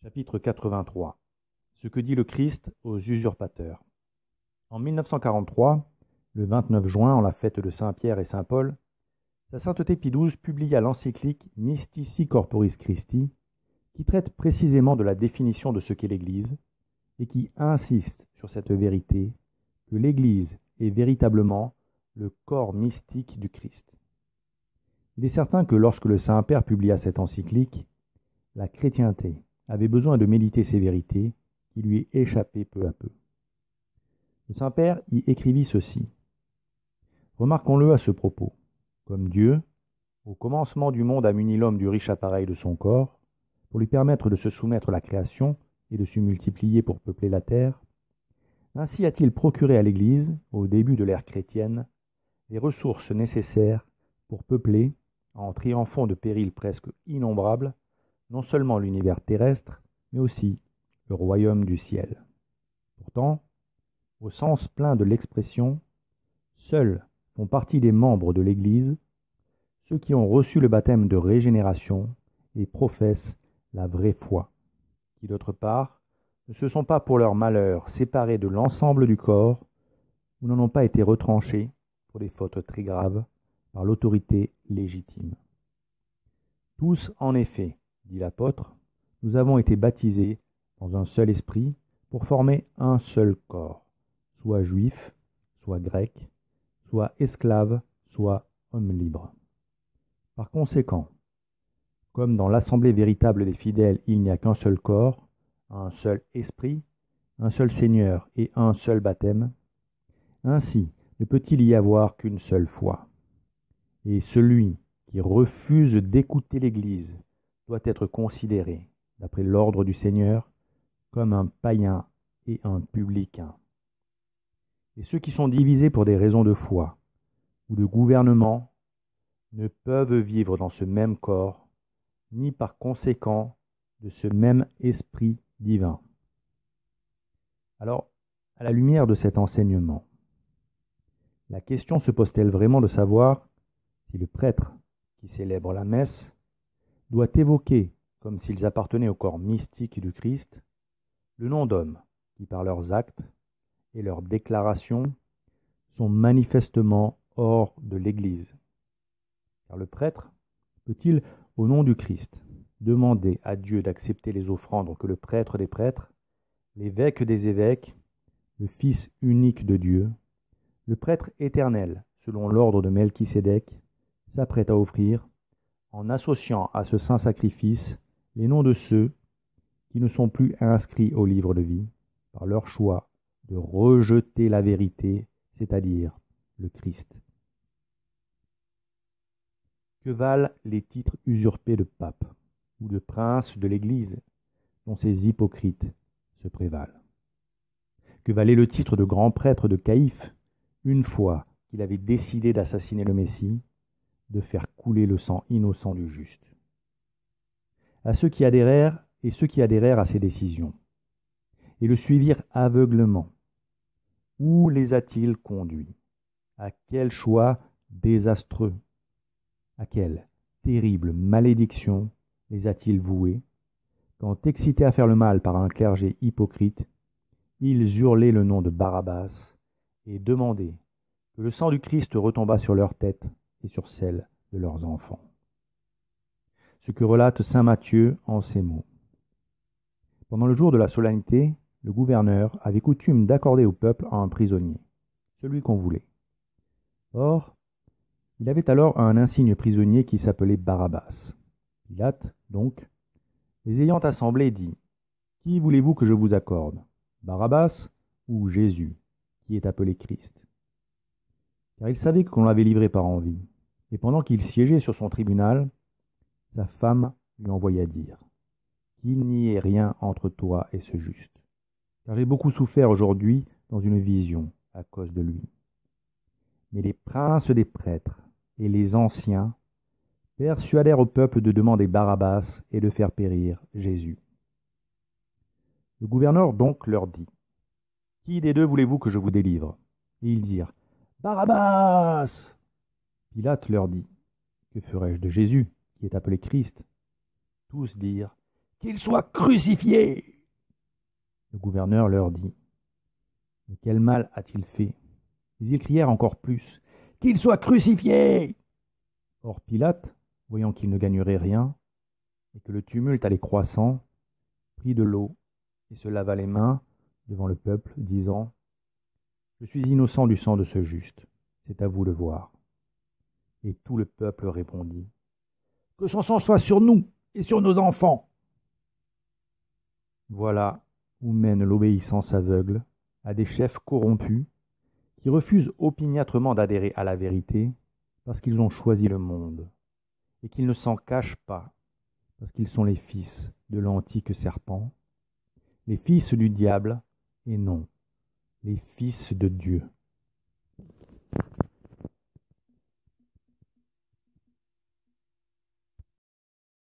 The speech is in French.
Chapitre 83. Ce que dit le Christ aux usurpateurs. En 1943, le 29 juin, en la fête de Saint-Pierre et Saint-Paul, sa sainteté Pie XII publia l'encyclique Mystici Corporis Christi, qui traite précisément de la définition de ce qu'est l'Église et qui insiste sur cette vérité que l'Église est véritablement le corps mystique du Christ. Il est certain que lorsque le Saint-Père publia cette encyclique, la chrétienté avait besoin de méditer ces vérités qui lui échappaient peu à peu. Le Saint-Père y écrivit ceci. Remarquons-le à ce propos. Comme Dieu, au commencement du monde, a muni l'homme du riche appareil de son corps, pour lui permettre de se soumettre à la création et de se multiplier pour peupler la terre, ainsi a-t-il procuré à l'Église, au début de l'ère chrétienne, les ressources nécessaires pour peupler, en triomphant de périls presque innombrables, non seulement l'univers terrestre, mais aussi le royaume du ciel. Pourtant, au sens plein de l'expression, seuls font partie des membres de l'Église ceux qui ont reçu le baptême de régénération et professent la vraie foi, qui d'autre part ne se sont pas pour leur malheur séparés de l'ensemble du corps ou n'en ont pas été retranchés, pour des fautes très graves, par l'autorité légitime. Tous, en effet, dit l'apôtre, nous avons été baptisés dans un seul esprit pour former un seul corps, soit juif, soit grec, soit esclave, soit homme libre. Par conséquent, comme dans l'assemblée véritable des fidèles il n'y a qu'un seul corps, un seul esprit, un seul Seigneur et un seul baptême, ainsi ne peut-il y avoir qu'une seule foi. Et celui qui refuse d'écouter l'Église doit être considéré, d'après l'ordre du Seigneur, comme un païen et un publicain. Et ceux qui sont divisés pour des raisons de foi ou de gouvernement ne peuvent vivre dans ce même corps, ni par conséquent de ce même esprit divin. Alors, à la lumière de cet enseignement, la question se pose-t-elle vraiment de savoir si le prêtre qui célèbre la messe doit évoquer, comme s'ils appartenaient au corps mystique du Christ, le nom d'hommes qui, par leurs actes et leurs déclarations, sont manifestement hors de l'Église. Car le prêtre peut-il, au nom du Christ, demander à Dieu d'accepter les offrandes que le prêtre des prêtres, l'évêque des évêques, le Fils unique de Dieu, le prêtre éternel, selon l'ordre de Melchisédek, s'apprête à offrir, en associant à ce saint sacrifice les noms de ceux qui ne sont plus inscrits au livre de vie, par leur choix de rejeter la vérité, c'est-à-dire le Christ. Que valent les titres usurpés de pape ou de prince de l'Église dont ces hypocrites se prévalent? Que valait le titre de grand prêtre de Caïphe une fois qu'il avait décidé d'assassiner le Messie, de faire couler le sang innocent du juste? À ceux qui adhérèrent et ceux qui adhérèrent à ces décisions et le suivirent aveuglement, où les a-t-il conduits? À quel choix désastreux? À quelle terrible malédiction les a-t-il voués, quand, excités à faire le mal par un clergé hypocrite, ils hurlaient le nom de Barabbas et demandaient que le sang du Christ retombât sur leur tête et sur celle de leurs enfants. Ce que relate saint Matthieu en ces mots. Pendant le jour de la solennité, le gouverneur avait coutume d'accorder au peuple un prisonnier, celui qu'on voulait. Or, il avait alors un insigne prisonnier qui s'appelait Barabbas. Pilate, donc, les ayant assemblés, dit « Qui voulez-vous que je vous accorde, Barabbas ou Jésus, qui est appelé Christ ?» Car il savait qu'on l'avait livré par envie, et pendant qu'il siégeait sur son tribunal, sa femme lui envoya dire « Qu'il n'y ait rien entre toi et ce juste, car j'ai beaucoup souffert aujourd'hui dans une vision à cause de lui. » Mais les princes des prêtres et les anciens persuadèrent au peuple de demander Barabbas et de faire périr Jésus. Le gouverneur donc leur dit « Qui des deux voulez-vous que je vous délivre ?» Et ils dirent « Barabbas !» Pilate leur dit « Que ferai-je de Jésus, qui est appelé Christ ?» Tous dirent qu'il soit crucifié. Le gouverneur leur dit: mais quel mal a-t-il fait? Mais ils crièrent encore plus: qu'il soit crucifié. Or Pilate, voyant qu'il ne gagnerait rien, et que le tumulte allait croissant, prit de l'eau et se lava les mains devant le peuple, disant: je suis innocent du sang de ce juste, c'est à vous de voir. Et tout le peuple répondit: que son sang soit sur nous et sur nos enfants. Voilà où mène l'obéissance aveugle à des chefs corrompus qui refusent opiniâtrement d'adhérer à la vérité parce qu'ils ont choisi le monde et qu'ils ne s'en cachent pas parce qu'ils sont les fils de l'antique serpent, les fils du diable et non les fils de Dieu.